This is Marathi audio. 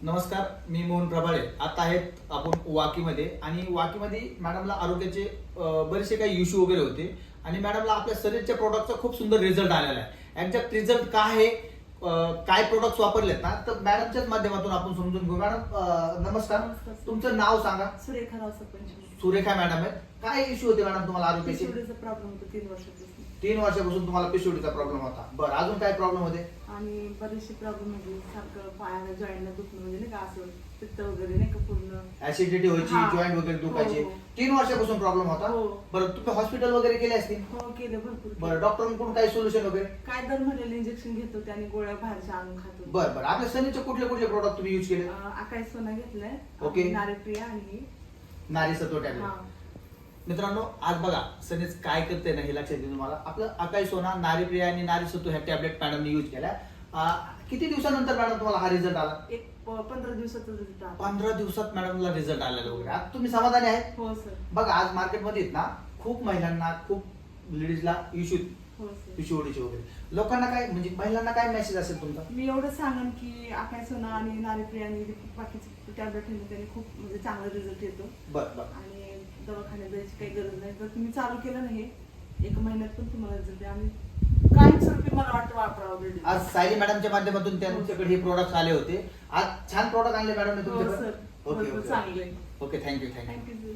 नमस्कार, मी मोहन प्रभाळे. आता आहेत आपण वाकीमध्ये आणि वाकीमध्ये मॅडमला आरोग्याचे बरेचसे काही इश्यू वगैरे होते आणि मॅडमला आपल्या शरीरच्या प्रोडक्टचा खूप सुंदर रिझल्ट आलेला आहे. एक्झॅक्ट रिझल्ट काय आहे, काय प्रोडक्ट्स वापरलेत ना, तर मॅडमच्याच माध्यमातून आपण समजून घेऊ. मॅडम नमस्कार, तुमचं नाव सांगा. सुरेखा राव सरपंच. सुरेखा मॅडम आहेत. काय इश्यू होते मॅडम तुम्हाला आरोग्याचे? पिशवीचा प्रॉब्लेम होता 3 वर्षापासून. 3 वर्षापासून तुम्हाला पिशवीचा प्रॉब्लेम होता. बरं, अजून काय प्रॉब्लेम होते? आणि बरेचसे प्रॉब्लेम म्हणजे सारखं पायाला जॉईंटला दुखणं, म्हणजे नाही का असं पित्त वगैरे नाही का पूर्ण ऍसिडिटी व्हायची, हा. जॉईंट वगैरे दुखायचे. हो, हो. 3 वर्षापासून प्रॉब्लेम होता. हो. बरं, तुम्ही हॉस्पिटल वगैरे केले असतील? हो केलं भरपूर केलं. बरं, डॉक्टरांकडून काही सोल्युशन वगैरे? काय दर म्हणलेलं इंजेक्शन घेत होते आणि गोळ्या बाहेरच्या आणून खात होते. बरं बरं, आपल्या सनीचे कुठले कुठले प्रोडक्ट तुम्ही युज केले? आकाश सोना घेतलाय. ओके. आणि नारीप्रिया आणि नारी सत्व टॅबलेट. हा. मित्रांनो, आज बघा सनीच काय करते ना हे लक्षात येईल तुम्हाला. आपलं अकाई सोना, नारीप्रिया आणि नारी सत्व ह्या टॅबलेट मॅडमने युज केल्या. किती दिवसानंतर मॅडम तुम्हाला हा रिझल्ट आला? एक 15 दिवसाचा result आला. 15 दिवसात मॅडमला रिझल्ट आलेला वगैरे. आता तुम्ही समाधानी आहेत? हो सर. बघा, आज मार्केटमध्ये आहेत ना खूप महिलांना, खूप लेडीजला इश्यू, हो सर. पिशवडीचे वगैरे. लोकांना काय म्हणजे महिलांना काय मेसेज असेल तुमचा? मी एवढं सांगेन की आकाश सोना आणि नारीप्रिया आणि बाकीचे टॅबलेट त्यांनी खूप म्हणजे चांगला रिझल्ट येतो. बरं बरं. आणि दवाखान्यात जायची काही गरज नाही. जर तुम्ही चालू केलं ना हे 1 महिन्यात पण तुम्हाला रिझल्ट आहे. आणि कायमस्वरूपी मला वाटतं वापरावं. आज सायली मॅडमच्या माध्यमातून त्यांच्याकडे हे प्रोडक्ट आले होते. आज छान प्रोडक्ट आणले मॅडम हो तुमच्याकडे. सर, ओके भरपूर ओके चांगले. Okay, thank you thank you. थँक्यू.